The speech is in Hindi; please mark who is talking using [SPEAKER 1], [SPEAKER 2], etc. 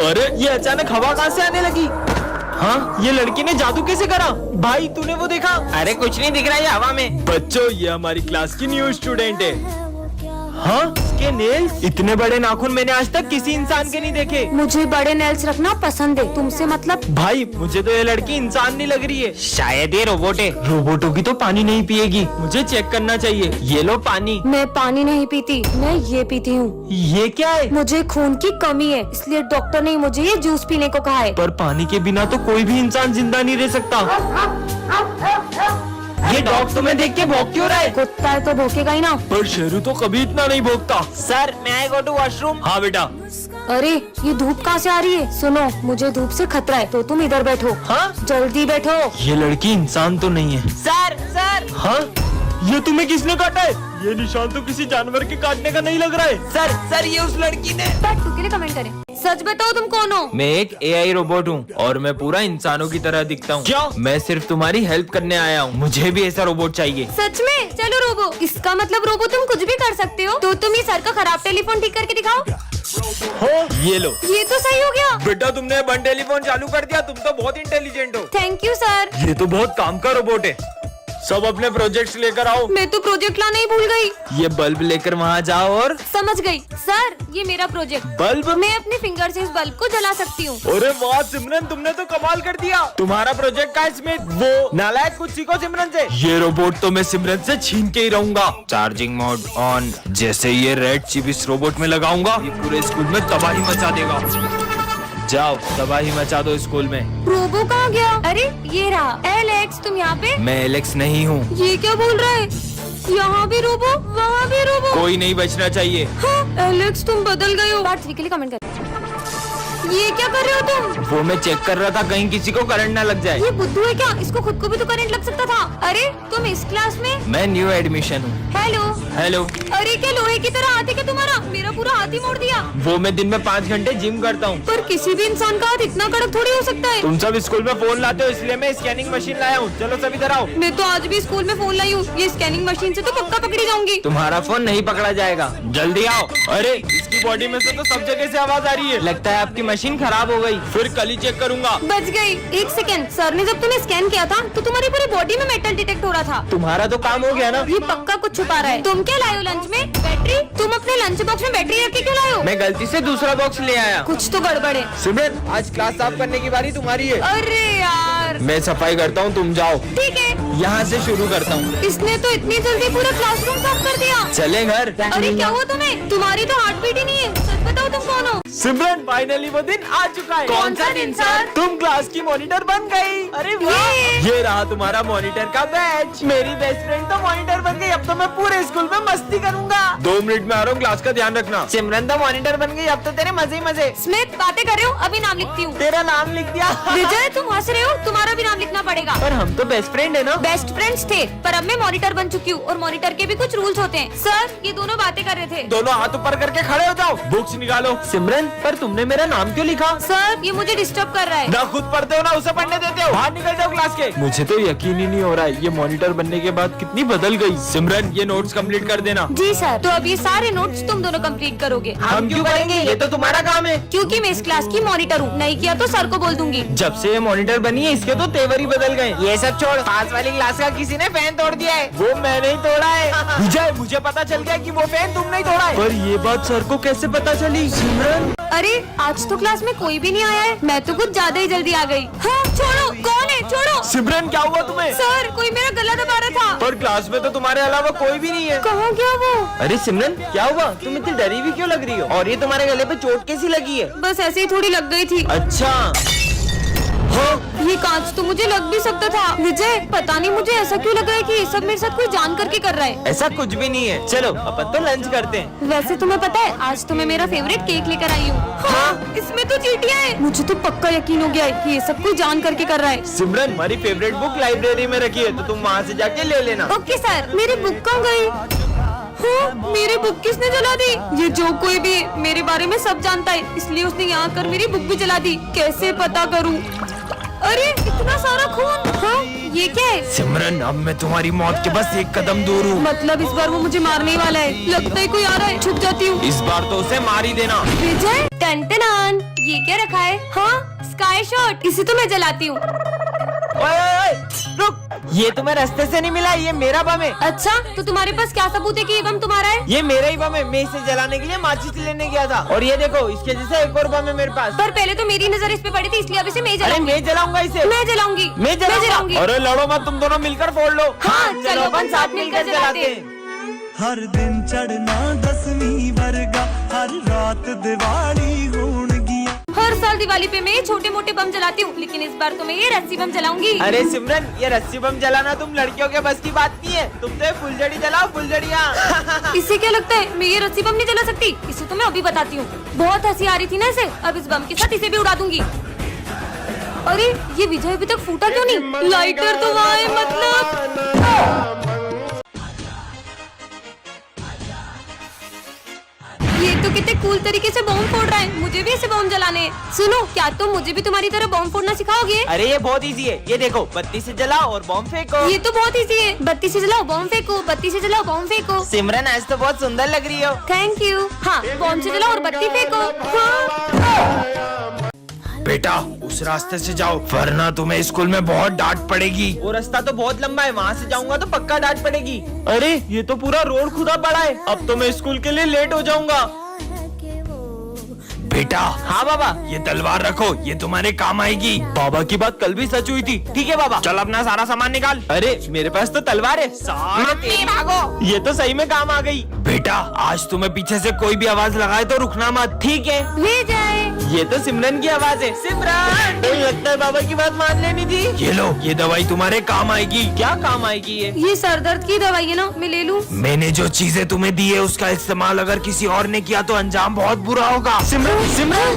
[SPEAKER 1] अरे ये अचानक हवा कहाँ से आने लगी? हाँ, ये लड़की ने जादू कैसे करा? भाई तूने वो देखा?
[SPEAKER 2] अरे कुछ नहीं दिख रहा है हवा में।
[SPEAKER 1] बच्चों ये हमारी क्लास की न्यू स्टूडेंट है। हाँ, इसके नेल्स इतने बड़े नाखून मैंने आज तक किसी इंसान के नहीं देखे।
[SPEAKER 3] मुझे बड़े नेल्स रखना पसंद है, तुमसे मतलब?
[SPEAKER 1] भाई मुझे तो ये लड़की इंसान नहीं लग रही है,
[SPEAKER 2] शायद ये रोबोट है।
[SPEAKER 1] रोबोटों की तो पानी नहीं पिएगी, मुझे चेक करना चाहिए। ये लो पानी।
[SPEAKER 3] मैं पानी नहीं पीती, मैं ये पीती हूँ।
[SPEAKER 1] ये क्या है?
[SPEAKER 3] मुझे खून की कमी है, इसलिए डॉक्टर ने मुझे ये जूस पीने को कहा है।
[SPEAKER 1] पर पानी के बिना तो कोई भी इंसान जिंदा नहीं रह सकता। ये डॉग तुम्हें देख के भौंक क्यों रहा है?
[SPEAKER 3] कुत्ता है तो भौंकेगा ही ना।
[SPEAKER 1] पर शेरू तो कभी इतना नहीं भौंकता।
[SPEAKER 2] सर मैं आई गो टू वॉशरूम।
[SPEAKER 1] हाँ बेटा।
[SPEAKER 3] अरे ये धूप कहाँ से आ रही है? सुनो, मुझे धूप से खतरा है, तो तुम इधर बैठो।
[SPEAKER 1] हाँ?
[SPEAKER 3] जल्दी बैठो।
[SPEAKER 1] ये लड़की इंसान तो नहीं है।
[SPEAKER 2] सर सर
[SPEAKER 1] हाँ? ये तुम्हें किसने काटा है? ये निशान तो किसी जानवर के काटने का नहीं लग रहा है।
[SPEAKER 2] सर ये उस लड़की ने।
[SPEAKER 3] टू के लिए कमेंट करें। सच बताओ तुम कौन हो?
[SPEAKER 1] मैं एक AI रोबोट हूँ और मैं पूरा इंसानों की तरह दिखता हूँ। क्या? मैं सिर्फ तुम्हारी हेल्प करने आया हूँ, मुझे भी ऐसा रोबोट चाहिए।
[SPEAKER 3] सच में? चलो रोबो। इसका मतलब रोबो तुम कुछ भी कर सकते हो, तो तुम ये सर का खराब टेलीफोन ठीक करके दिखाओ।
[SPEAKER 1] हो, ये लो।
[SPEAKER 3] ये तो सही हो गया।
[SPEAKER 1] बेटा तुमने वन टेलीफोन चालू कर दिया, तुम तो बहुत इंटेलिजेंट हो।
[SPEAKER 3] Thank you sir.
[SPEAKER 1] ये तो बहुत काम का रोबोट है। सब अपने प्रोजेक्ट्स लेकर आओ।
[SPEAKER 3] मैं तो प्रोजेक्ट लाना ही भूल गई।
[SPEAKER 1] ये बल्ब लेकर वहाँ जाओ और।
[SPEAKER 3] समझ गई सर, ये मेरा प्रोजेक्ट।
[SPEAKER 1] बल्ब?
[SPEAKER 3] मैं अपने फिंगर से इस बल्ब को जला सकती हूँ।
[SPEAKER 1] अरे वाह सिमरन, तुमने तो कमाल कर दिया। तुम्हारा प्रोजेक्ट का इसमें वो नालायक कुछ सीखो सिमरन से। ये रोबोट तो मैं सिमरन से छीन के ही रहूंगा। Charging mode on. जैसे ये रेड चिप इस रोबोट में लगाऊंगा, ये पूरे स्कूल में तबाही मचा देगा। जाओ तबाही मचा दो स्कूल में।
[SPEAKER 3] रोबो कहाँ गया? अरे ये रहा। एलेक्स तुम यहाँ पे?
[SPEAKER 1] मैं एलेक्स नहीं हूँ।
[SPEAKER 3] ये क्या बोल रहा है? यहाँ भी रोबो, वहाँ भी रोबो।
[SPEAKER 1] कोई नहीं बचना चाहिए।
[SPEAKER 3] हाँ, एलेक्स तुम बदल गए हो। पार्ट 3 के लिए कमेंट कर। ये क्या कर रहे हो तुम?
[SPEAKER 1] वो मैं चेक कर रहा था कहीं किसी को करंट ना लग जाए।
[SPEAKER 3] ये बुद्धू है क्या? इसको खुद को भी तो करंट लग सकता था। अरे तुम इस क्लास में?
[SPEAKER 1] मैं न्यू एडमिशन हूँ।
[SPEAKER 3] हेलो।
[SPEAKER 1] हेलो।
[SPEAKER 3] अरे क्या लोहे की तरह हाथ है क्या तुम्हारा? मेरा पूरा हाथ ही मोड़ दिया।
[SPEAKER 1] वो मैं दिन में 5 घंटे जिम करता हूँ।
[SPEAKER 3] पर किसी भी इंसान का हाथ इतना कड़क थोड़ी हो सकता है।
[SPEAKER 1] तुम सब स्कूल में फोन लाते हो, इसलिए मैं स्कैनिंग मशीन लाया हूँ। चलो सब इधर आओ।
[SPEAKER 3] मैं तो आज भी स्कूल में फोन लाई हूँ, ये स्कैनिंग मशीन से तो पक्का पकड़ी जाऊंगी।
[SPEAKER 1] तुम्हारा फोन नहीं पकड़ा जाएगा, जल्दी आओ। अरे इसकी बॉडी में से तो सब जगह से आवाज आ रही है, लगता है आपकी मशीन खराब हो गई। फिर कल ही चेक करूंगा।
[SPEAKER 3] बच गई। एक सेकंड, सर ने जब तुम्हें स्कैन किया था तो तुम्हारी पूरी बॉडी में मेटल डिटेक्ट हो रहा था।
[SPEAKER 1] तुम्हारा तो काम हो गया ना।
[SPEAKER 3] ये पक्का कुछ छुपा रहा है। तुम क्या लाए हो लंच में? बैटरी? तुम अपने लंच बॉक्स में बैटरी रख के क्यों लाए हो?
[SPEAKER 1] मैं गलती से दूसरा बॉक्स ले आया।
[SPEAKER 3] कुछ तो गड़बड़ है।
[SPEAKER 1] सिमरन आज क्लास साफ करने की बारी तुम्हारी है।
[SPEAKER 3] अरे यार।
[SPEAKER 1] मैं सफाई करता हूँ, तुम जाओ।
[SPEAKER 3] ठीक है।
[SPEAKER 1] यहाँ से शुरू करता हूँ।
[SPEAKER 3] इसने तो इतनी जल्दी पूरा क्लासरूम साफ कर दिया।
[SPEAKER 1] चले घर।
[SPEAKER 3] अरे क्या हुआ तुम्हें? तुम्हारी तो हार्ट बीट ही नहीं है। सच बताओ तुम कौन हो?
[SPEAKER 1] सिमरन फाइनली वो दिन आ चुका है।
[SPEAKER 3] कौन सा दिन सर?
[SPEAKER 1] तुम क्लास की मॉनिटर बन गई। अरे वाह, ये रहा तुम्हारा मॉनिटर का बैच। मेरी बेस्ट फ्रेंड तो मॉनिटर बन गई, अब तो मैं पूरे स्कूल में मस्ती करूंगा। 2 मिनट में आ रहा हूँ, क्लास का ध्यान रखना। सिमरन तो मॉनिटर बन गई, अब तो तेरे मजे ही मजे।
[SPEAKER 3] स्मिथ बातें कर रहे हो? अभी नाम लिखती हूँ।
[SPEAKER 1] तेरा नाम लिख दिया।
[SPEAKER 3] विजय तुम हंस रहे हो? तुम्हारा भी नाम लिखना पड़ेगा।
[SPEAKER 1] पर हम तो बेस्ट फ्रेंड है ना।
[SPEAKER 3] बेस्ट फ्रेंड्स थे, पर अब मैं मॉनिटर बन चुकी हूँ और मॉनिटर के भी कुछ रूल्स होते हैं। सर ये दोनों बातें कर रहे थे।
[SPEAKER 1] दोनों हाथ ऊपर करके खड़े हो जाओ, बुक्स निकालो। सिमरन पर तुमने मेरा नाम क्यों लिखा?
[SPEAKER 3] सर ये मुझे डिस्टर्ब कर रहा है।
[SPEAKER 1] ना खुद पढ़ते हो ना उसे पढ़ने देते हो। बाहर निकल जाओ क्लास के। मुझे तो यकीन ही नहीं हो रहा है, ये मॉनिटर बनने के बाद कितनी बदल गई। सिमरन ये नोट्स कंप्लीट कर देना।
[SPEAKER 3] जी सर। तो अब ये सारे नोट्स तुम दोनों कंप्लीट करोगे।
[SPEAKER 1] हम क्यों करेंगे, ये तो तुम्हारा काम है।
[SPEAKER 3] क्योंकि मैं इस क्लास की मॉनिटर हूँ, नहीं किया तो सर को बोल दूंगी।
[SPEAKER 1] जब से ये मॉनिटर बनी है इसके तो तेवर ही बदल गए। ये सब छोड़, पास वाली क्लास का किसी ने फैन तोड़ दिया है। वो मैंने ही तोड़ा है। विजय मुझे पता चल गया कि वो फैन तुमने ही तोड़ा है। पर ये बात सर को कैसे पता चली? सिमरन
[SPEAKER 3] अरे आज तो क्लास में कोई भी नहीं आया है, मैं तो कुछ ज्यादा ही जल्दी आ गई। हाँ छोड़ो, कौन है? छोड़ो।
[SPEAKER 1] सिमरन क्या हुआ तुम्हें?
[SPEAKER 3] सर कोई मेरा गला दबा रहा था।
[SPEAKER 1] पर क्लास में तो तुम्हारे अलावा कोई भी नहीं है।
[SPEAKER 3] कहाँ गया वो?
[SPEAKER 1] अरे सिमरन क्या हुआ, तुम इतनी डरी हुई क्यों लग रही हो? और ये तुम्हारे गले पे चोट कैसी लगी है?
[SPEAKER 3] बस ऐसे ही थोड़ी लग गई थी।
[SPEAKER 1] अच्छा
[SPEAKER 3] ये कांच तो मुझे लग भी सकता था। विजय पता नहीं मुझे ऐसा क्यों लग रहा है कि ये सब मेरे साथ कोई जान करके कर रहा है।
[SPEAKER 1] ऐसा कुछ भी नहीं है, चलो अपन तो लंच करते हैं।
[SPEAKER 3] वैसे तुम्हें पता है आज तो मैं मेरा फेवरेट केक लेकर आई हूँ। हाँ, इसमें तो चींटियां हैं। मुझे तो पक्का यकीन हो गया है कि ये सब कोई जान करके कर रहा है।
[SPEAKER 1] सिमरन हमारी फेवरेट बुक लाइब्रेरी में रखी है, तो तुम वहाँ से जाके ले लेना।
[SPEAKER 3] Okay sir. मेरी बुक कहाँ गई? हाँ, मेरी बुक किसने जला दी? ये जो कोई भी मेरे बारे में सब जानता है, इसलिए उसने यहाँ कर मेरी बुक भी जला दी। कैसे पता करूँ? अरे इतना सारा खून। हाँ ये क्या है?
[SPEAKER 1] सिमरन अब मैं तुम्हारी मौत के बस एक कदम दूर हूँ।
[SPEAKER 3] मतलब इस बार वो मुझे मारने वाला है। लगता है कोई आ रहा है, छुप जाती हूँ।
[SPEAKER 1] इस बार तो उसे मार ही देना।
[SPEAKER 3] विजय टन-टन-टन, ये क्या रखा है? हाँ, स्काई शॉट। इसे तो मैं जलाती हूँ।
[SPEAKER 2] ओए, रुक, ये तुम्हें रास्ते से नहीं मिला, ये मेरा बम है।
[SPEAKER 3] अच्छा, तो तुम्हारे पास क्या सबूत है कि ये बम तुम्हारा है?
[SPEAKER 2] ये मेरा ही बम है, मैं इसे जलाने के लिए माचिस लेने गया था। और ये देखो, इसके जैसे एक और बम है मेरे पास।
[SPEAKER 3] पर पहले तो मेरी नजर इस पे पड़ी थी, इसलिए अब इसे मैं
[SPEAKER 2] अरे
[SPEAKER 3] जलाऊंगी।
[SPEAKER 2] मैं जलाऊंगा इसे।
[SPEAKER 3] मैं जलाऊंगी।
[SPEAKER 2] मैं जलाऊंगी।
[SPEAKER 1] अरे लड़ो मत, तुम दोनों मिलकर फोड़ लो।
[SPEAKER 3] हाँ, चलो अपन साथ मिलकर जलाते हैं।
[SPEAKER 4] हर दिन चढ़ना 10वीं वर्गा, हर रात दिवाली होण गिया।
[SPEAKER 3] हर साल दिवाली पे मैं ये छोटे मोटे बम जलाती हूँ, लेकिन इस बार तो मैं ये रस्सी बम जलाऊंगी।
[SPEAKER 2] अरे सिमरन, ये रस्सी बम जलाना तुम लड़कियों के बस की बात नहीं है। तुम तो ये फुलझड़ी जलाओ, फुलझड़ियाँ।
[SPEAKER 3] इससे क्या लगता है मैं ये रस्सी बम नहीं जला सकती? इसे तो मैं अभी बताती हूँ। बहुत हंसी आ रही थी ना इसे, अब इस बम के साथ इसे भी उड़ा दूंगी। अरे ये विजय अभी तक फूटा क्यों नहीं? लाइटर तो वहाँ है, मतलब ये तो कितने कूल तरीके से बम फोड़ रहा है। मुझे भी ऐसे बम जलाने हैं। सुनो, क्या तुम मुझे भी तुम्हारी तरह बम फोड़ना सिखाओगे?
[SPEAKER 2] अरे ये बहुत इजी है, ये देखो, बत्ती से जलाओ और बम फेंको।
[SPEAKER 3] ये तो बहुत इजी है। बत्ती से जलाओ बम फेंको, बत्ती से जलाओ बम फेंको।
[SPEAKER 2] सिमरन आज तो बहुत सुंदर लग रही हो।
[SPEAKER 3] Thank you. हाँ, बम से जलाओ और बत्ती फेंको। हाँ।
[SPEAKER 1] बेटा उस रास्ते से जाओ, वरना तुम्हें स्कूल में बहुत डांट पड़ेगी।
[SPEAKER 2] वो रास्ता तो बहुत लंबा है, वहाँ से जाऊंगा तो पक्का डांट पड़ेगी। अरे ये तो पूरा रोड खुदा पड़ा है, अब तो मैं स्कूल के लिए लेट हो जाऊंगा।
[SPEAKER 1] बेटा
[SPEAKER 2] हाँ बाबा।
[SPEAKER 1] ये तलवार रखो, ये तुम्हारे काम आएगी।
[SPEAKER 2] बाबा की बात कल भी सच हुई थी। ठीक है बाबा।
[SPEAKER 1] चल अपना सारा सामान निकाल।
[SPEAKER 2] अरे मेरे पास तो तलवार है।
[SPEAKER 1] सारे तेरी-
[SPEAKER 2] भागो, ये तो सही में काम आ गई।
[SPEAKER 1] बेटा आज तुम्हें पीछे से कोई भी आवाज लगाए तो रुकना मत।
[SPEAKER 2] ठीक है।
[SPEAKER 3] ले जाए।
[SPEAKER 2] ये तो सिमरन की आवाज है। सिमरन, मुझे लगता है बाबा की बात मान लेनी थी।
[SPEAKER 1] ये लो, ये दवाई तुम्हारे काम आएगी।
[SPEAKER 2] क्या काम आएगी ये?
[SPEAKER 3] ये सर दर्द की दवाई है ना, मैं ले लूं?
[SPEAKER 1] मैंने जो चीजें तुम्हें दी है उसका इस्तेमाल अगर किसी और ने किया तो अंजाम बहुत बुरा होगा। सिमरन, सिमरन।